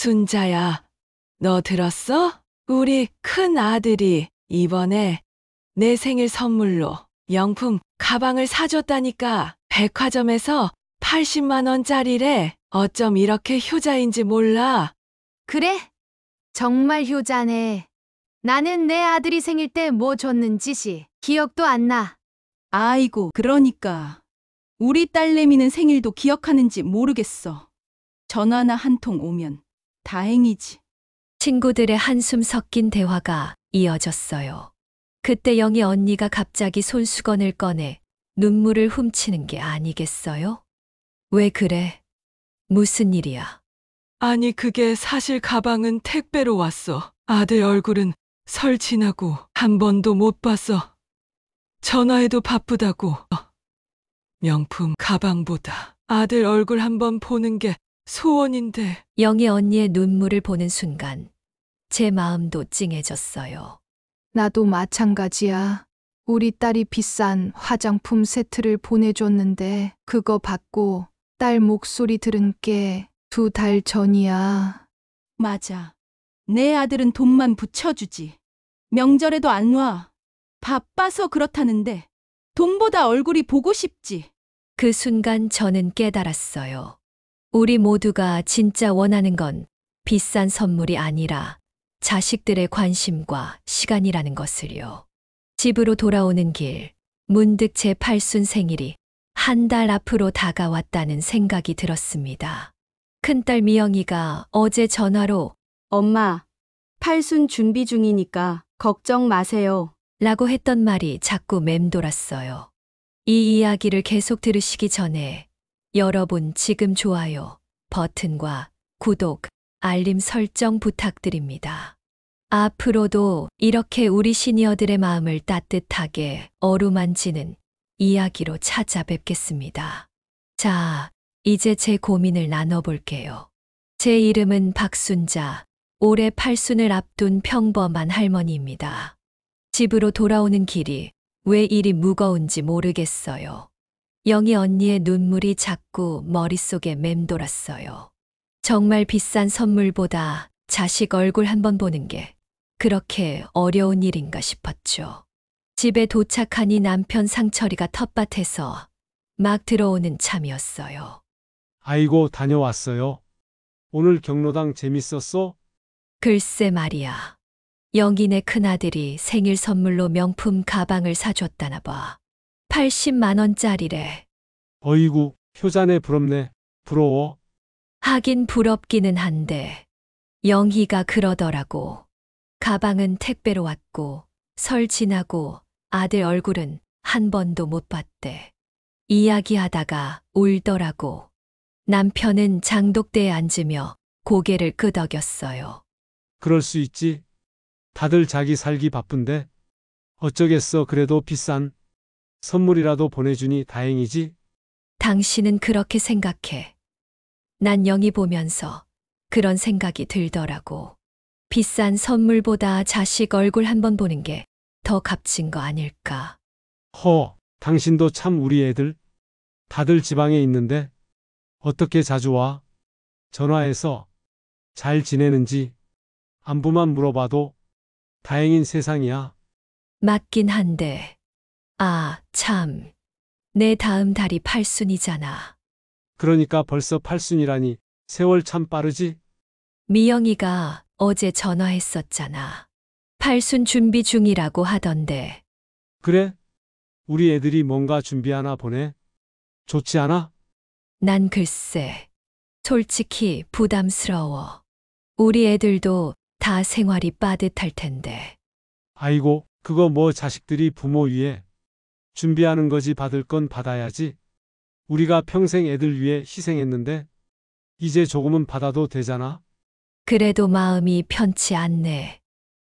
순자야, 너 들었어? 우리 큰 아들이 이번에 내 생일 선물로 명품 가방을 사줬다니까. 백화점에서 80만 원짜리래. 어쩜 이렇게 효자인지 몰라. 그래? 정말 효자네. 나는 내 아들이 생일 때 뭐 줬는지 기억도 안 나. 아이고, 그러니까. 우리 딸내미는 생일도 기억하는지 모르겠어. 전화나 한 통 오면 다행이지. 친구들의 한숨 섞인 대화가 이어졌어요. 그때 영희 언니가 갑자기 손수건을 꺼내 눈물을 훔치는 게 아니겠어요? 왜 그래? 무슨 일이야? 아니, 그게 사실 가방은 택배로 왔어. 아들 얼굴은 설 지나고 한 번도 못 봤어. 전화해도 바쁘다고. 명품 가방보다 아들 얼굴 한 번 보는 게 소원인데. 영희 언니의 눈물을 보는 순간 제 마음도 찡해졌어요. 나도 마찬가지야. 우리 딸이 비싼 화장품 세트를 보내줬는데 그거 받고 딸 목소리 들은 게 2달 전이야. 맞아. 내 아들은 돈만 붙여주지. 명절에도 안 와. 바빠서 그렇다는데 돈보다 얼굴이 보고 싶지. 그 순간 저는 깨달았어요. 우리 모두가 진짜 원하는 건 비싼 선물이 아니라 자식들의 관심과 시간이라는 것을요. 집으로 돌아오는 길, 문득 제 팔순 생일이 한 달 앞으로 다가왔다는 생각이 들었습니다. 큰딸 미영이가 어제 전화로 엄마, 팔순 준비 중이니까 걱정 마세요. 라고 했던 말이 자꾸 맴돌았어요. 이 이야기를 계속 들으시기 전에 여러분 지금 좋아요 버튼과 구독, 알림 설정 부탁드립니다. 앞으로도 이렇게 우리 시니어들의 마음을 따뜻하게 어루만지는 이야기로 찾아뵙겠습니다. 자, 이제 제 고민을 나눠볼게요. 제 이름은 박순자, 올해 팔순을 앞둔 평범한 할머니입니다. 집으로 돌아오는 길이 왜 이리 무거운지 모르겠어요. 영희 언니의 눈물이 자꾸 머릿속에 맴돌았어요. 정말 비싼 선물보다 자식 얼굴 한번 보는 게 그렇게 어려운 일인가 싶었죠. 집에 도착하니 남편 상철이가 텃밭에서 막 들어오는 참이었어요. 아이고, 다녀왔어요. 오늘 경로당 재밌었어? 글쎄 말이야. 영희네 큰아들이 생일 선물로 명품 가방을 사줬다나 봐. 80만 원짜리래. 어이구, 효자네. 부럽네. 부러워. 하긴 부럽기는 한데 영희가 그러더라고. 가방은 택배로 왔고 설 지나고 아들 얼굴은 한 번도 못 봤대. 이야기하다가 울더라고. 남편은 장독대에 앉으며 고개를 끄덕였어요. 그럴 수 있지. 다들 자기 살기 바쁜데 어쩌겠어. 그래도 비싼 선물이라도 보내주니 다행이지. 당신은 그렇게 생각해. 난 영희 보면서 그런 생각이 들더라고. 비싼 선물보다 자식 얼굴 한번 보는 게 더 값진 거 아닐까. 당신도 참. 우리 애들 다들 지방에 있는데 어떻게 자주 와? 전화해서 잘 지내는지 안부만 물어봐도 다행인 세상이야. 맞긴 한데. 아, 참. 내 다음 달이 팔순이잖아. 그러니까 벌써 팔순이라니. 세월 참 빠르지? 미영이가 어제 전화했었잖아. 팔순 준비 중이라고 하던데. 그래? 우리 애들이 뭔가 준비하나 보네. 좋지 않아? 난 글쎄. 솔직히 부담스러워. 우리 애들도 다 생활이 빠듯할 텐데. 아이고, 그거 뭐 자식들이 부모 위해 준비하는 거지. 받을 건 받아야지. 우리가 평생 애들 위해 희생했는데 이제 조금은 받아도 되잖아. 그래도 마음이 편치 않네.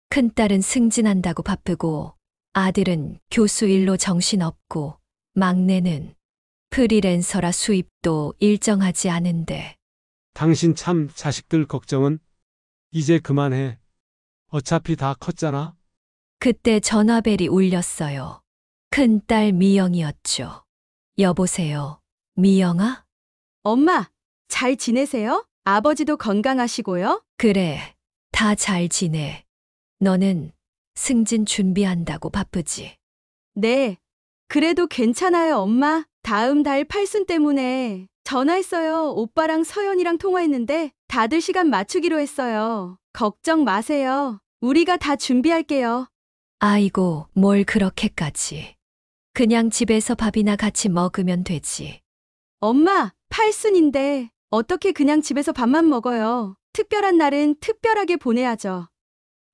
큰딸은 승진한다고 바쁘고 아들은 교수 일로 정신없고 막내는 프리랜서라 수입도 일정하지 않은데. 당신 참. 자식들 걱정은 이제 그만해. 어차피 다 컸잖아. 그때 전화벨이 울렸어요. 큰딸 미영이었죠. 여보세요, 미영아? 엄마, 잘 지내세요? 아버지도 건강하시고요? 그래, 다 잘 지내. 너는 승진 준비한다고 바쁘지? 네. 그래도 괜찮아요, 엄마. 다음 달 팔순 때문에 전화했어요. 오빠랑 서연이랑 통화했는데 다들 시간 맞추기로 했어요. 걱정 마세요. 우리가 다 준비할게요. 아이고, 뭘 그렇게까지. 그냥 집에서 밥이나 같이 먹으면 되지. 엄마, 팔순인데 어떻게 그냥 집에서 밥만 먹어요. 특별한 날은 특별하게 보내야죠.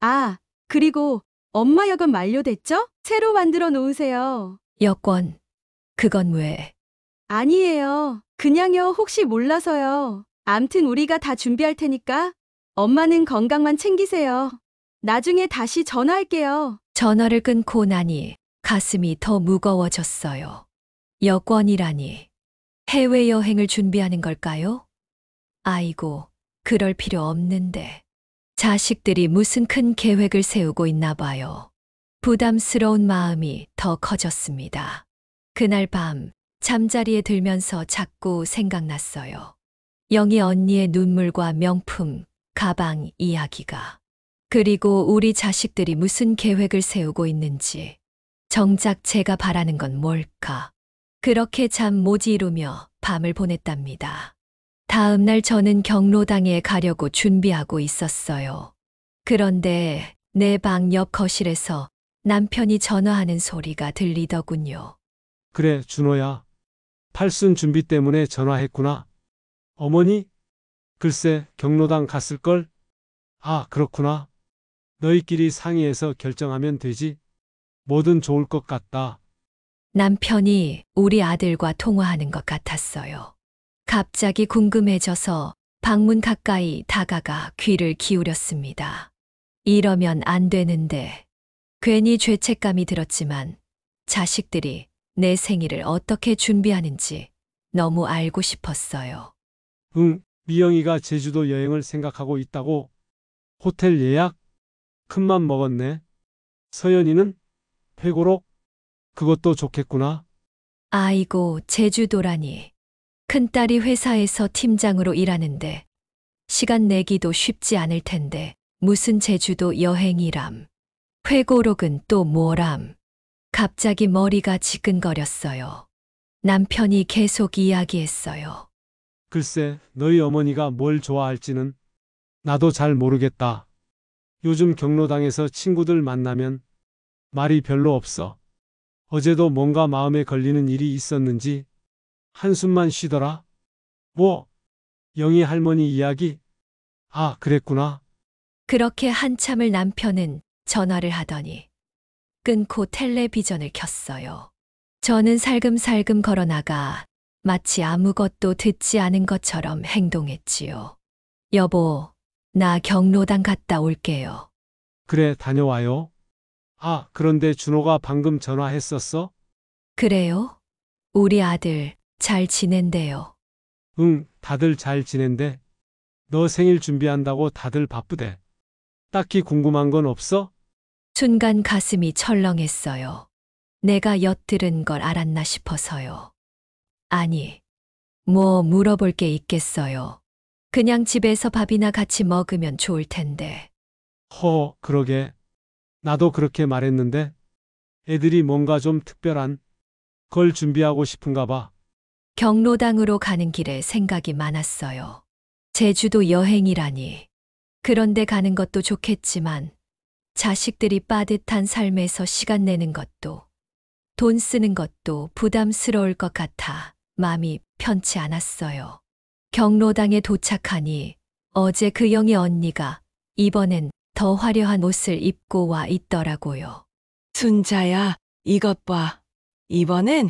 아, 그리고 엄마 여권 만료됐죠? 새로 만들어 놓으세요. 여권, 그건 왜? 아니에요. 그냥요, 혹시 몰라서요. 암튼 우리가 다 준비할 테니까 엄마는 건강만 챙기세요. 나중에 다시 전화할게요. 전화를 끊고 나니 가슴이 더 무거워졌어요. 여권이라니. 해외여행을 준비하는 걸까요? 아이고, 그럴 필요 없는데. 자식들이 무슨 큰 계획을 세우고 있나 봐요. 부담스러운 마음이 더 커졌습니다. 그날 밤 잠자리에 들면서 자꾸 생각났어요. 영희 언니의 눈물과 명품, 가방 이야기가. 그리고 우리 자식들이 무슨 계획을 세우고 있는지. 정작 제가 바라는 건 뭘까? 그렇게 잠 못 이루며 밤을 보냈답니다. 다음 날 저는 경로당에 가려고 준비하고 있었어요. 그런데 내 방 옆 거실에서 남편이 전화하는 소리가 들리더군요. 그래, 준호야. 팔순 준비 때문에 전화했구나. 어머니? 글쎄, 경로당 갔을걸? 아, 그렇구나. 너희끼리 상의해서 결정하면 되지. 뭐든 좋을 것 같다. 남편이 우리 아들과 통화하는 것 같았어요. 갑자기 궁금해져서 방문 가까이 다가가 귀를 기울였습니다. 이러면 안 되는데. 괜히 죄책감이 들었지만 자식들이 내 생일을 어떻게 준비하는지 너무 알고 싶었어요. 응, 미영이가 제주도 여행을 생각하고 있다고. 호텔 예약? 큰맘 먹었네. 서연이는? 회고록? 그것도 좋겠구나. 아이고, 제주도라니. 큰딸이 회사에서 팀장으로 일하는데 시간 내기도 쉽지 않을 텐데 무슨 제주도 여행이람. 회고록은 또 뭐람. 갑자기 머리가 지끈거렸어요. 남편이 계속 이야기했어요. 글쎄, 너희 어머니가 뭘 좋아할지는 나도 잘 모르겠다. 요즘 경로당에서 친구들 만나면 말이 별로 없어. 어제도 뭔가 마음에 걸리는 일이 있었는지 한숨만 쉬더라. 뭐? 영희 할머니 이야기? 아, 그랬구나. 그렇게 한참을 남편은 전화를 하더니 끊고 텔레비전을 켰어요. 저는 살금살금 걸어나가 마치 아무것도 듣지 않은 것처럼 행동했지요. 여보, 나 경로당 갔다 올게요. 그래, 다녀와요. 아, 그런데 준호가 방금 전화했었어? 그래요? 우리 아들 잘 지낸대요. 응, 다들 잘 지낸대. 너 생일 준비한다고 다들 바쁘대. 딱히 궁금한 건 없어? 순간 가슴이 철렁했어요. 내가 엿들은 걸 알았나 싶어서요. 아니, 뭐 물어볼 게 있겠어요. 그냥 집에서 밥이나 같이 먹으면 좋을 텐데. 그러게. 나도 그렇게 말했는데 애들이 뭔가 좀 특별한 걸 준비하고 싶은가 봐. 경로당으로 가는 길에 생각이 많았어요. 제주도 여행이라니. 그런데 가는 것도 좋겠지만 자식들이 빠듯한 삶에서 시간 내는 것도 돈 쓰는 것도 부담스러울 것 같아 마음이 편치 않았어요. 경로당에 도착하니 어제 그 영희 언니가 이번엔 더 화려한 옷을 입고 와 있더라고요. 순자야, 이것 봐. 이번엔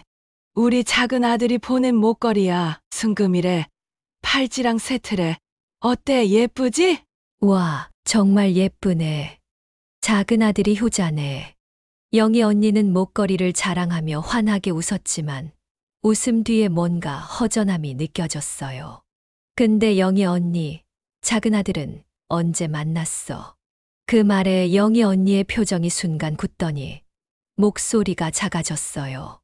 우리 작은 아들이 보낸 목걸이야. 순금이래. 팔찌랑 세트래. 어때, 예쁘지? 와, 정말 예쁘네. 작은 아들이 효자네. 영희 언니는 목걸이를 자랑하며 환하게 웃었지만 웃음 뒤에 뭔가 허전함이 느껴졌어요. 근데 영희 언니, 작은 아들은 언제 만났어? 그 말에 영희 언니의 표정이 순간 굳더니 목소리가 작아졌어요.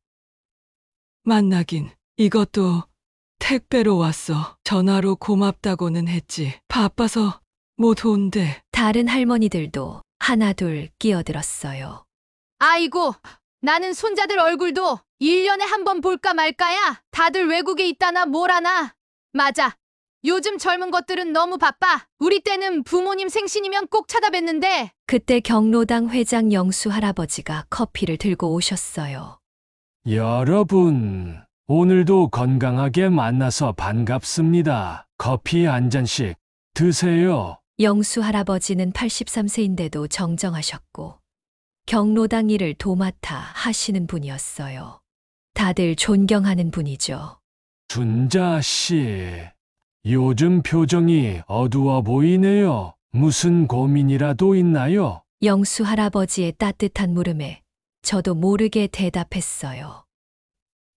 만나긴. 이것도 택배로 왔어. 전화로 고맙다고는 했지. 바빠서 못 온대. 다른 할머니들도 하나둘 끼어들었어요. 아이고, 나는 손자들 얼굴도 1년에 한 번 볼까 말까야. 다들 외국에 있다나 뭐라나. 맞아. 요즘 젊은 것들은 너무 바빠. 우리 때는 부모님 생신이면 꼭 찾아뵀는데. 그때 경로당 회장 영수 할아버지가 커피를 들고 오셨어요. 여러분, 오늘도 건강하게 만나서 반갑습니다. 커피 한 잔씩 드세요. 영수 할아버지는 83세인데도 정정하셨고 경로당 일을 도맡아 하시는 분이었어요. 다들 존경하는 분이죠. 준자 씨, 요즘 표정이 어두워 보이네요. 무슨 고민이라도 있나요? 영수 할아버지의 따뜻한 물음에 저도 모르게 대답했어요.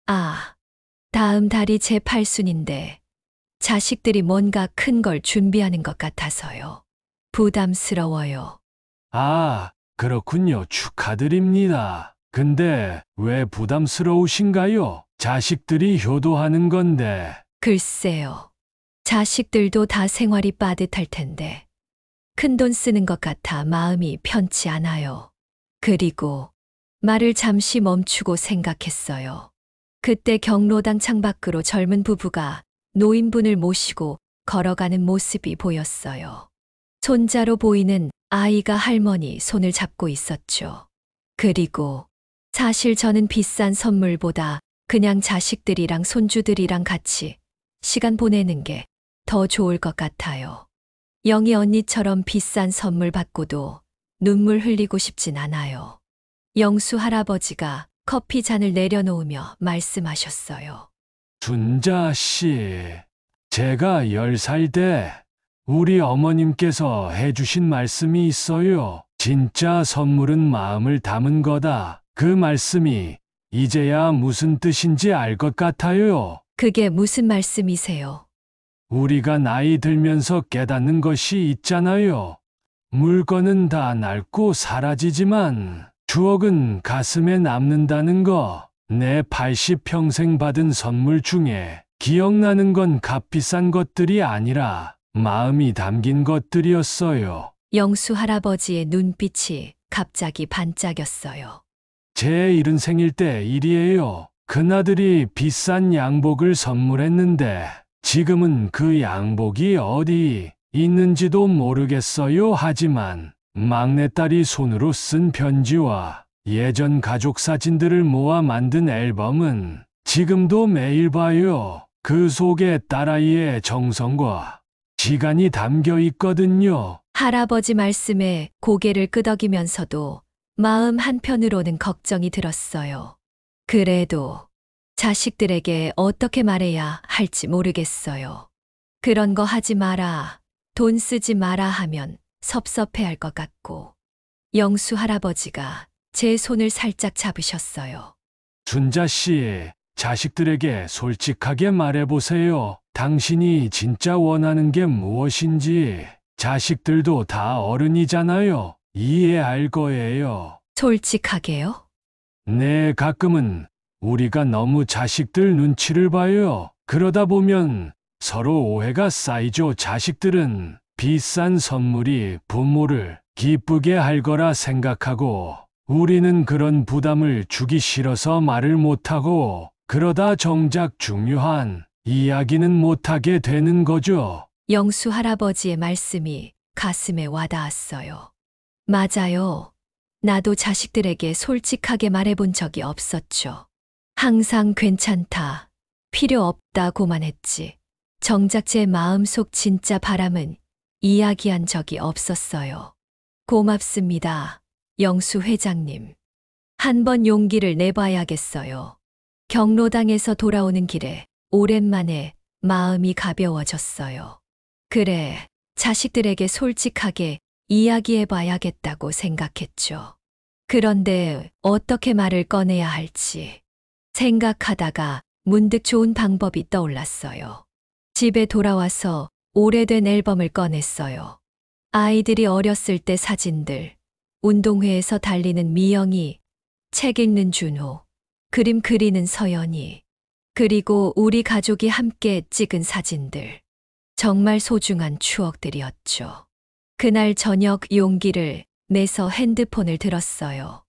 아, 다음 달이 제 팔순인데 자식들이 뭔가 큰 걸 준비하는 것 같아서요. 부담스러워요. 아, 그렇군요. 축하드립니다. 근데 왜 부담스러우신가요? 자식들이 효도하는 건데. 글쎄요. 자식들도 다 생활이 빠듯할 텐데 큰돈 쓰는 것 같아 마음이 편치 않아요. 그리고 말을 잠시 멈추고 생각했어요. 그때 경로당 창밖으로 젊은 부부가 노인분을 모시고 걸어가는 모습이 보였어요. 손자로 보이는 아이가 할머니 손을 잡고 있었죠. 그리고 사실 저는 비싼 선물보다 그냥 자식들이랑 손주들이랑 같이 시간 보내는 게 더 좋을 것 같아요. 영희 언니처럼 비싼 선물 받고도 눈물 흘리고 싶진 않아요. 영수 할아버지가 커피 잔을 내려놓으며 말씀하셨어요. 준자 씨, 제가 10살 때 우리 어머님께서 해주신 말씀이 있어요. 진짜 선물은 마음을 담은 거다. 그 말씀이 이제야 무슨 뜻인지 알 것 같아요. 그게 무슨 말씀이세요? 우리가 나이 들면서 깨닫는 것이 있잖아요. 물건은 다 낡고 사라지지만 추억은 가슴에 남는다는 거. 내 80평생 받은 선물 중에 기억나는 건 값비싼 것들이 아니라 마음이 담긴 것들이었어요. 영수 할아버지의 눈빛이 갑자기 반짝였어요. 제 70생일 때 일이에요. 큰아들이 비싼 양복을 선물했는데 지금은 그 양복이 어디 있는지도 모르겠어요. 하지만 막내딸이 손으로 쓴 편지와 예전 가족 사진들을 모아 만든 앨범은 지금도 매일 봐요. 그 속에 딸아이의 정성과 시간이 담겨 있거든요. 할아버지 말씀에 고개를 끄덕이면서도 마음 한편으로는 걱정이 들었어요. 그래도 자식들에게 어떻게 말해야 할지 모르겠어요. 그런 거 하지 마라, 돈 쓰지 마라 하면 섭섭해 할 것 같고. 영수 할아버지가 제 손을 살짝 잡으셨어요. 준자 씨, 자식들에게 솔직하게 말해보세요. 당신이 진짜 원하는 게 무엇인지. 자식들도 다 어른이잖아요. 이해할 거예요. 솔직하게요? 네, 가끔은 우리가 너무 자식들 눈치를 봐요. 그러다 보면 서로 오해가 쌓이죠. 자식들은 비싼 선물이 부모를 기쁘게 할 거라 생각하고 우리는 그런 부담을 주기 싫어서 말을 못하고 그러다 정작 중요한 이야기는 못하게 되는 거죠. 영수 할아버지의 말씀이 가슴에 와닿았어요. 맞아요. 나도 자식들에게 솔직하게 말해본 적이 없었죠. 항상 괜찮다, 필요 없다고만 했지. 정작 제 마음속 진짜 바람은 이야기한 적이 없었어요. 고맙습니다, 영수 회장님. 한번 용기를 내봐야겠어요. 경로당에서 돌아오는 길에 오랜만에 마음이 가벼워졌어요. 그래, 자식들에게 솔직하게 이야기해봐야겠다고 생각했죠. 그런데 어떻게 말을 꺼내야 할지 생각하다가 문득 좋은 방법이 떠올랐어요. 집에 돌아와서 오래된 앨범을 꺼냈어요. 아이들이 어렸을 때 사진들, 운동회에서 달리는 미영이, 책 읽는 준호, 그림 그리는 서연이, 그리고 우리 가족이 함께 찍은 사진들. 정말 소중한 추억들이었죠. 그날 저녁 용기를 내서 핸드폰을 들었어요.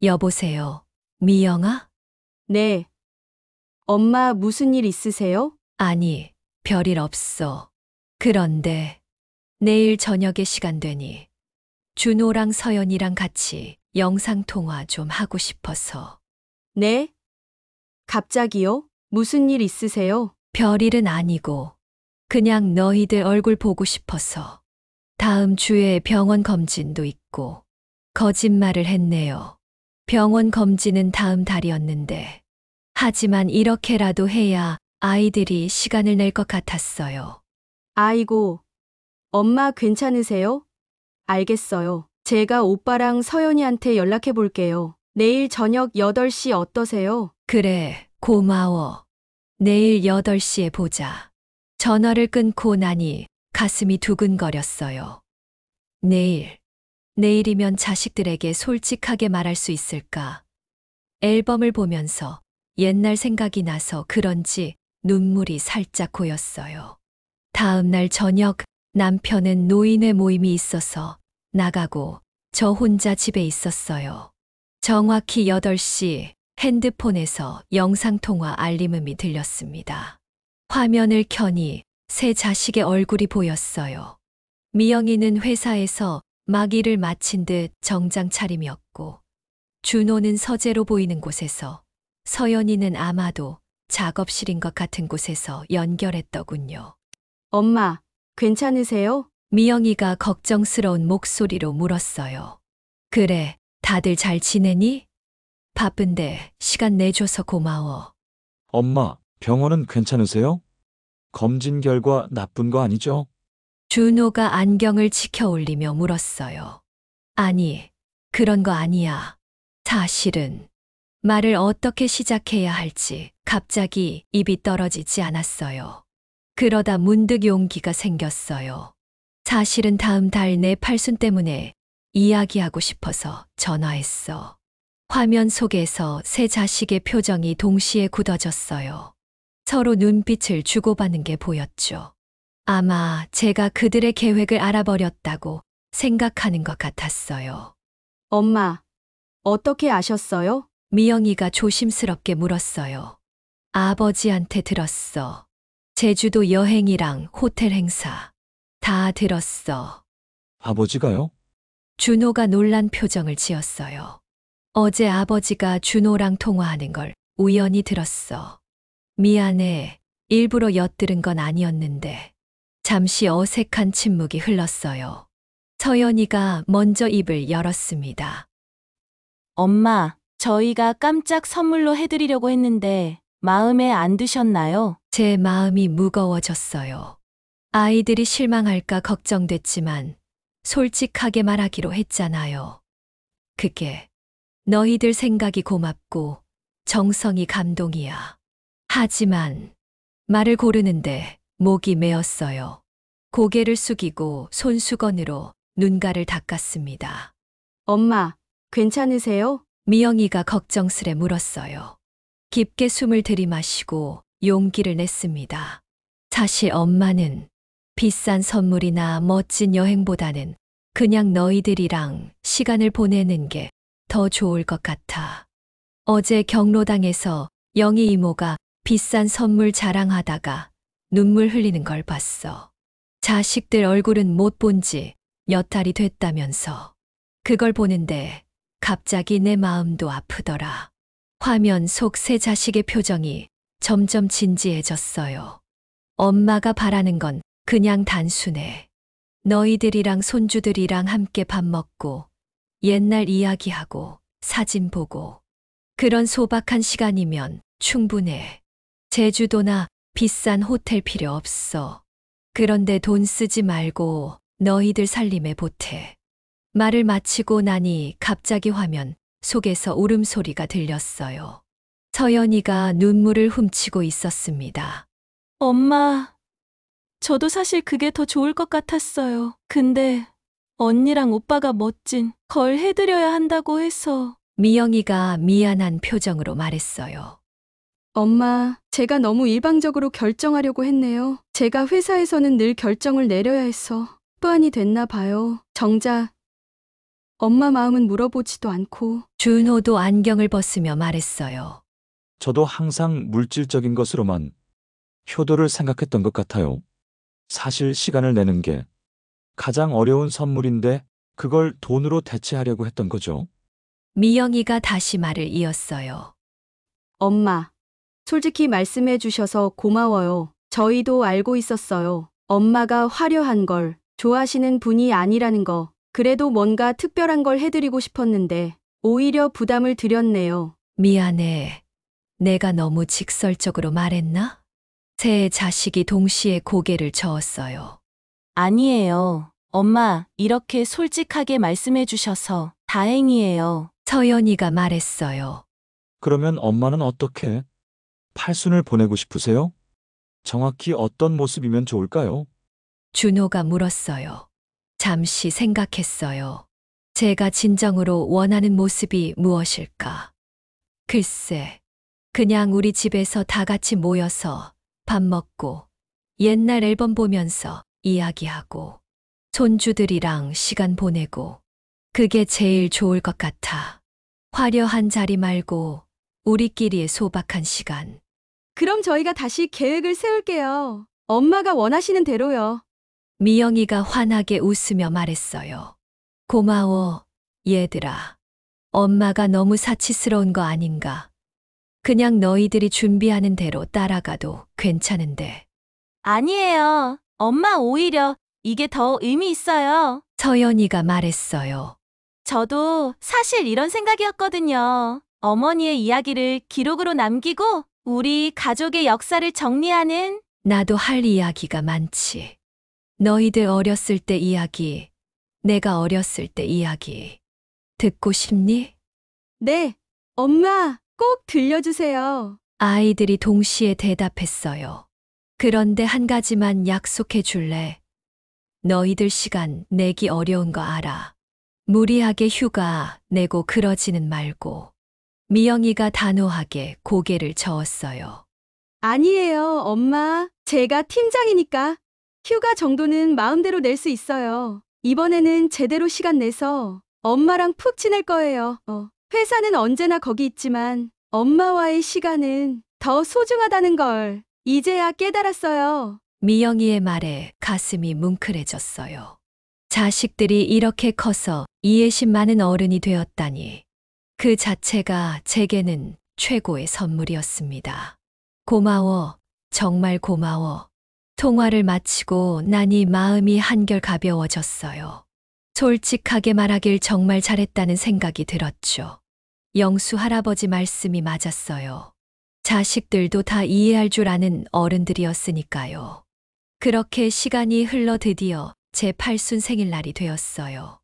여보세요, 미영아? 네. 엄마 무슨 일 있으세요? 아니, 별일 없어. 그런데 내일 저녁에 시간 되니 준호랑 서연이랑 같이 영상통화 좀 하고 싶어서. 네? 갑자기요? 무슨 일 있으세요? 별일은 아니고 그냥 너희들 얼굴 보고 싶어서. 다음 주에 병원 검진도 있고. 거짓말을 했네요. 병원 검진은 다음 달이었는데. 하지만 이렇게라도 해야 아이들이 시간을 낼 것 같았어요. 아이고, 엄마 괜찮으세요? 알겠어요. 제가 오빠랑 서연이한테 연락해 볼게요. 내일 저녁 8시 어떠세요? 그래, 고마워. 내일 8시에 보자. 전화를 끊고 나니 가슴이 두근거렸어요. 내일이면 자식들에게 솔직하게 말할 수 있을까? 앨범을 보면서 옛날 생각이 나서 그런지 눈물이 살짝 고였어요. 다음 날 저녁 남편은 노인회 모임이 있어서 나가고 저 혼자 집에 있었어요. 정확히 8시 핸드폰에서 영상통화 알림음이 들렸습니다. 화면을 켜니 새 자식의 얼굴이 보였어요. 미영이는 회사에서 막 일을 마친 듯 정장 차림이었고, 준호는 서재로 보이는 곳에서, 서연이는 아마도 작업실인 것 같은 곳에서 연결했더군요. 엄마, 괜찮으세요? 미영이가 걱정스러운 목소리로 물었어요. 그래, 다들 잘 지내니? 바쁜데 시간 내줘서 고마워. 엄마, 병원은 괜찮으세요? 검진 결과 나쁜 거 아니죠? 준호가 안경을 치켜 올리며 물었어요. 아니, 그런 거 아니야. 사실은 말을 어떻게 시작해야 할지 갑자기 입이 떨어지지 않았어요. 그러다 문득 용기가 생겼어요. 사실은 다음 달 내 팔순 때문에 이야기하고 싶어서 전화했어. 화면 속에서 새 자식의 표정이 동시에 굳어졌어요. 서로 눈빛을 주고받는 게 보였죠. 아마 제가 그들의 계획을 알아버렸다고 생각하는 것 같았어요. 엄마, 어떻게 아셨어요? 미영이가 조심스럽게 물었어요. 아버지한테 들었어. 제주도 여행이랑 호텔 행사. 다 들었어. 아버지가요? 준호가 놀란 표정을 지었어요. 어제 아버지가 준호랑 통화하는 걸 우연히 들었어. 미안해. 일부러 엿들은 건 아니었는데. 잠시 어색한 침묵이 흘렀어요. 서연이가 먼저 입을 열었습니다. 엄마, 저희가 깜짝 선물로 해드리려고 했는데 마음에 안 드셨나요? 제 마음이 무거워졌어요. 아이들이 실망할까 걱정됐지만 솔직하게 말하기로 했잖아요. 그게 너희들 생각이 고맙고 정성이 감동이야. 하지만 말을 고르는데 목이 메었어요. 고개를 숙이고 손수건으로 눈가를 닦았습니다. 엄마, 괜찮으세요? 미영이가 걱정스레 물었어요. 깊게 숨을 들이마시고 용기를 냈습니다. 사실 엄마는 비싼 선물이나 멋진 여행보다는 그냥 너희들이랑 시간을 보내는 게 더 좋을 것 같아. 어제 경로당에서 영희 이모가 비싼 선물 자랑하다가 눈물 흘리는 걸 봤어. 자식들 얼굴은 못 본 지 몇 달이 됐다면서. 그걸 보는데 갑자기 내 마음도 아프더라. 화면 속 새 자식의 표정이 점점 진지해졌어요. 엄마가 바라는 건 그냥 단순해. 너희들이랑 손주들이랑 함께 밥 먹고 옛날 이야기하고 사진 보고 그런 소박한 시간이면 충분해. 제주도나 비싼 호텔 필요 없어. 그런데 돈 쓰지 말고 너희들 살림에 보태. 말을 마치고 나니 갑자기 화면 속에서 울음소리가 들렸어요. 서연이가 눈물을 훔치고 있었습니다. 엄마, 저도 사실 그게 더 좋을 것 같았어요. 근데 언니랑 오빠가 멋진 걸 해드려야 한다고 해서. 미영이가 미안한 표정으로 말했어요. 엄마, 제가 너무 일방적으로 결정하려고 했네요. 제가 회사에서는 늘 결정을 내려야 해서 습관이 됐나 봐요. 정작 엄마 마음은 물어보지도 않고. 준호도 안경을 벗으며 말했어요. 저도 항상 물질적인 것으로만 효도를 생각했던 것 같아요. 사실 시간을 내는 게 가장 어려운 선물인데 그걸 돈으로 대체하려고 했던 거죠. 미영이가 다시 말을 이었어요. 엄마, 솔직히 말씀해 주셔서 고마워요. 저희도 알고 있었어요. 엄마가 화려한 걸 좋아하시는 분이 아니라는 거. 그래도 뭔가 특별한 걸 해드리고 싶었는데 오히려 부담을 드렸네요. 미안해. 내가 너무 직설적으로 말했나? 세 자식이 동시에 고개를 저었어요. 아니에요. 엄마, 이렇게 솔직하게 말씀해 주셔서 다행이에요. 서연이가 말했어요. 그러면 엄마는 어떻게 팔순을 보내고 싶으세요? 정확히 어떤 모습이면 좋을까요? 준호가 물었어요. 잠시 생각했어요. 제가 진정으로 원하는 모습이 무엇일까? 글쎄, 그냥 우리 집에서 다 같이 모여서 밥 먹고 옛날 앨범 보면서 이야기하고 손주들이랑 시간 보내고 그게 제일 좋을 것 같아. 화려한 자리 말고 우리끼리의 소박한 시간. 그럼 저희가 다시 계획을 세울게요. 엄마가 원하시는 대로요. 미영이가 환하게 웃으며 말했어요. 고마워, 얘들아. 엄마가 너무 사치스러운 거 아닌가? 그냥 너희들이 준비하는 대로 따라가도 괜찮은데. 아니에요. 엄마 오히려 이게 더 의미 있어요. 서연이가 말했어요. 저도 사실 이런 생각이었거든요. 어머니의 이야기를 기록으로 남기고 우리 가족의 역사를 정리하는. 나도 할 이야기가 많지. 너희들 어렸을 때 이야기, 내가 어렸을 때 이야기. 듣고 싶니? 네, 엄마, 꼭 들려주세요. 아이들이 동시에 대답했어요. 그런데 한 가지만 약속해 줄래? 너희들 시간 내기 어려운 거 알아. 무리하게 휴가 내고 그러지는 말고. 미영이가 단호하게 고개를 저었어요. 아니에요, 엄마. 제가 팀장이니까 휴가 정도는 마음대로 낼 수 있어요. 이번에는 제대로 시간 내서 엄마랑 푹 지낼 거예요. 회사는 언제나 거기 있지만 엄마와의 시간은 더 소중하다는 걸 이제야 깨달았어요. 미영이의 말에 가슴이 뭉클해졌어요. 자식들이 이렇게 커서 이해심 많은 어른이 되었다니. 그 자체가 제게는 최고의 선물이었습니다. 고마워, 정말 고마워. 통화를 마치고 나니 마음이 한결 가벼워졌어요. 솔직하게 말하길 정말 잘했다는 생각이 들었죠. 영수 할아버지 말씀이 맞았어요. 자식들도 다 이해할 줄 아는 어른들이었으니까요. 그렇게 시간이 흘러 드디어 제 8순 생일날이 되었어요.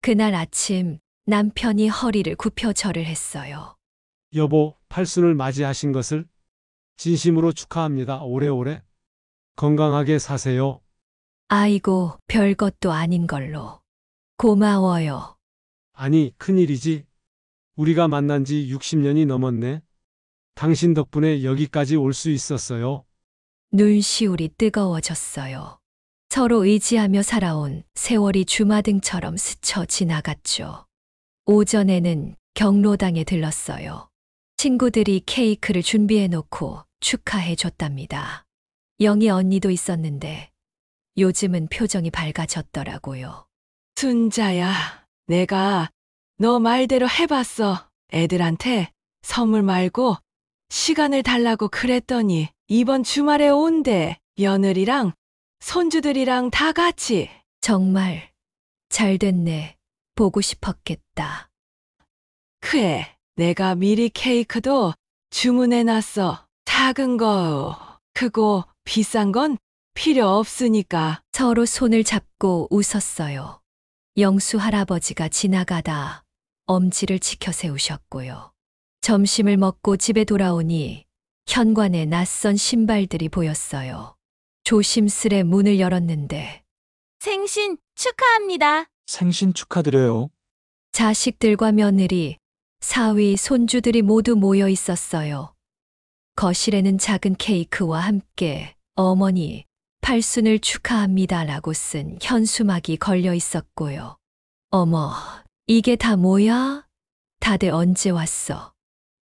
그날 아침 남편이 허리를 굽혀 절을 했어요. 여보, 팔순을 맞이하신 것을 진심으로 축하합니다. 오래오래 건강하게 사세요. 아이고, 별것도 아닌 걸로. 고마워요. 아니, 큰일이지. 우리가 만난 지 60년이 넘었네. 당신 덕분에 여기까지 올 수 있었어요. 눈시울이 뜨거워졌어요. 서로 의지하며 살아온 세월이 주마등처럼 스쳐 지나갔죠. 오전에는 경로당에 들렀어요. 친구들이 케이크를 준비해 놓고 축하해 줬답니다. 영희 언니도 있었는데 요즘은 표정이 밝아졌더라고요. 순자야, 내가 너 말대로 해봤어. 애들한테 선물 말고 시간을 달라고 그랬더니 이번 주말에 온대. 며느리랑 손주들이랑 다 같이. 정말 잘 됐네. 보고 싶었겠다. 그래, 내가 미리 케이크도 주문해놨어. 작은 거, 크고 비싼 건 필요 없으니까. 서로 손을 잡고 웃었어요. 영수 할아버지가 지나가다 엄지를 치켜 세우셨고요. 점심을 먹고 집에 돌아오니 현관에 낯선 신발들이 보였어요. 조심스레 문을 열었는데 생신 축하합니다. 생신 축하드려요. 자식들과 며느리, 사위, 손주들이 모두 모여 있었어요. 거실에는 작은 케이크와 함께 어머니 팔순을 축하합니다라고 쓴 현수막이 걸려 있었고요. 어머, 이게 다 뭐야? 다들 언제 왔어?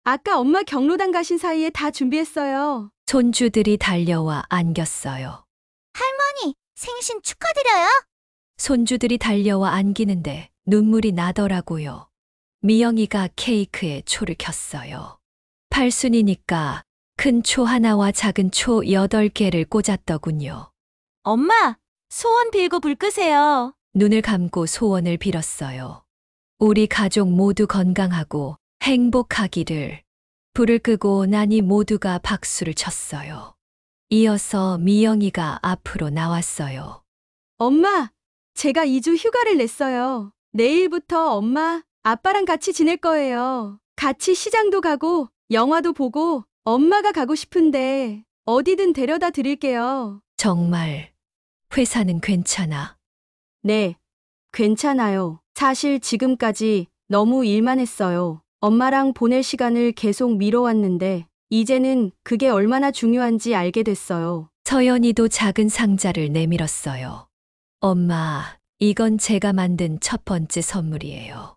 아까 엄마 경로당 가신 사이에 다 준비했어요. 손주들이 달려와 안겼어요. 할머니, 생신 축하드려요. 손주들이 달려와 안기는데 눈물이 나더라고요. 미영이가 케이크에 초를 켰어요. 팔순이니까 큰 초 하나와 작은 초 8개를 꽂았더군요. 엄마, 소원 빌고 불 끄세요. 눈을 감고 소원을 빌었어요. 우리 가족 모두 건강하고 행복하기를. 불을 끄고 나니 모두가 박수를 쳤어요. 이어서 미영이가 앞으로 나왔어요. 엄마, 제가 2주 휴가를 냈어요. 내일부터 엄마, 아빠랑 같이 지낼 거예요. 같이 시장도 가고, 영화도 보고, 엄마가 가고 싶은데, 어디든 데려다 드릴게요. 정말 회사는 괜찮아? 네, 괜찮아요. 사실 지금까지 너무 일만 했어요. 엄마랑 보낼 시간을 계속 미뤄왔는데, 이제는 그게 얼마나 중요한지 알게 됐어요. 서연이도 작은 상자를 내밀었어요. 엄마, 이건 제가 만든 첫 번째 선물이에요.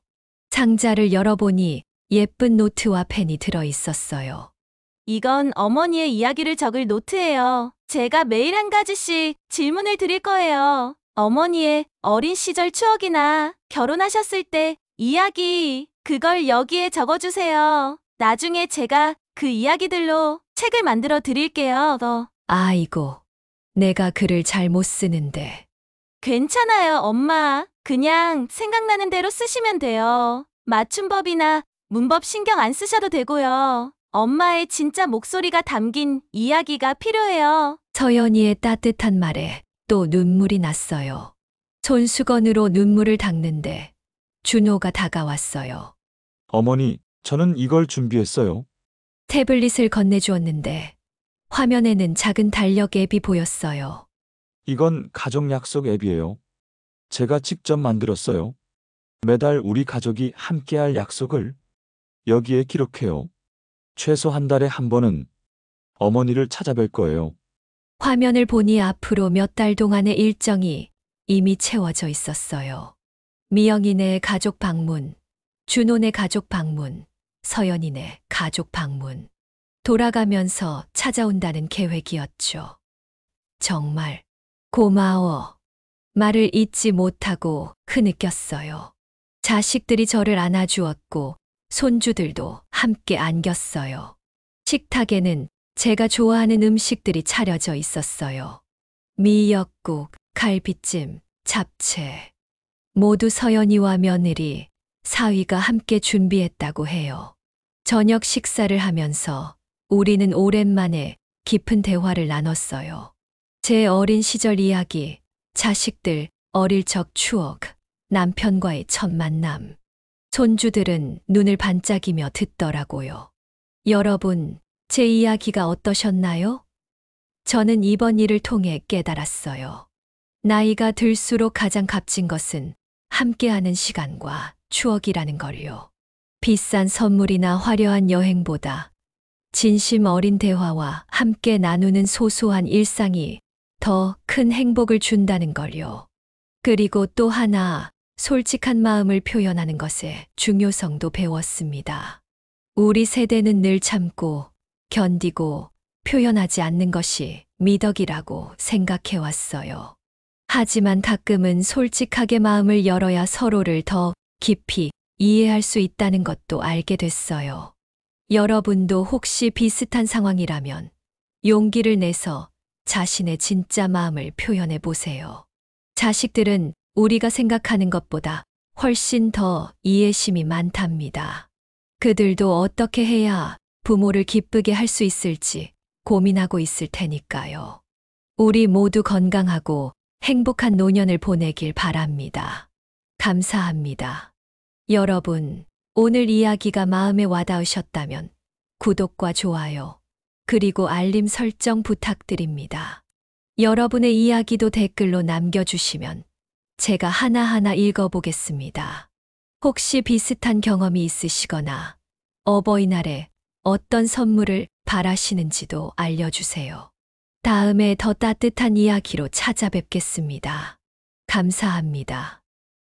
상자를 열어보니 예쁜 노트와 펜이 들어 있었어요. 이건 어머니의 이야기를 적을 노트예요. 제가 매일 한 가지씩 질문을 드릴 거예요. 어머니의 어린 시절 추억이나 결혼하셨을 때 이야기, 그걸 여기에 적어주세요. 나중에 제가 그 이야기들로 책을 만들어 드릴게요. 아이고, 내가 글을 잘 못 쓰는데. 괜찮아요, 엄마. 그냥 생각나는 대로 쓰시면 돼요. 맞춤법이나 문법 신경 안 쓰셔도 되고요. 엄마의 진짜 목소리가 담긴 이야기가 필요해요. 서연이의 따뜻한 말에 또 눈물이 났어요. 손수건으로 눈물을 닦는데 준호가 다가왔어요. 어머니, 저는 이걸 준비했어요. 태블릿을 건네주었는데 화면에는 작은 달력 앱이 보였어요. 이건 가족 약속 앱이에요. 제가 직접 만들었어요. 매달 우리 가족이 함께할 약속을 여기에 기록해요. 최소 한 달에 한 번은 어머니를 찾아뵐 거예요. 화면을 보니 앞으로 몇 달 동안의 일정이 이미 채워져 있었어요. 미영이네 가족 방문, 준호네 가족 방문, 서연이네 가족 방문. 돌아가면서 찾아온다는 계획이었죠. 정말 고마워. 말을 잇지 못하고 흐느꼈어요. 자식들이 저를 안아주었고 손주들도 함께 안겼어요. 식탁에는 제가 좋아하는 음식들이 차려져 있었어요. 미역국, 갈비찜, 잡채. 모두 서연이와 며느리, 사위가 함께 준비했다고 해요. 저녁 식사를 하면서 우리는 오랜만에 깊은 대화를 나눴어요. 제 어린 시절 이야기, 자식들, 어릴 적 추억, 남편과의 첫 만남. 손주들은 눈을 반짝이며 듣더라고요. 여러분, 제 이야기가 어떠셨나요? 저는 이번 일을 통해 깨달았어요. 나이가 들수록 가장 값진 것은 함께하는 시간과 추억이라는 걸요. 비싼 선물이나 화려한 여행보다 진심 어린 대화와 함께 나누는 소소한 일상이 더 큰 행복을 준다는 걸요. 그리고 또 하나, 솔직한 마음을 표현하는 것의 중요성도 배웠습니다. 우리 세대는 늘 참고, 견디고, 표현하지 않는 것이 미덕이라고 생각해 왔어요. 하지만 가끔은 솔직하게 마음을 열어야 서로를 더 깊이 이해할 수 있다는 것도 알게 됐어요. 여러분도 혹시 비슷한 상황이라면 용기를 내서 자신의 진짜 마음을 표현해 보세요. 자식들은 우리가 생각하는 것보다 훨씬 더 이해심이 많답니다. 그들도 어떻게 해야 부모를 기쁘게 할 수 있을지 고민하고 있을 테니까요. 우리 모두 건강하고 행복한 노년을 보내길 바랍니다. 감사합니다. 여러분, 오늘 이야기가 마음에 와닿으셨다면 구독과 좋아요, 그리고 알림 설정 부탁드립니다. 여러분의 이야기도 댓글로 남겨주시면 제가 하나하나 읽어보겠습니다. 혹시 비슷한 경험이 있으시거나 어버이날에 어떤 선물을 바라시는지도 알려주세요. 다음에 더 따뜻한 이야기로 찾아뵙겠습니다. 감사합니다.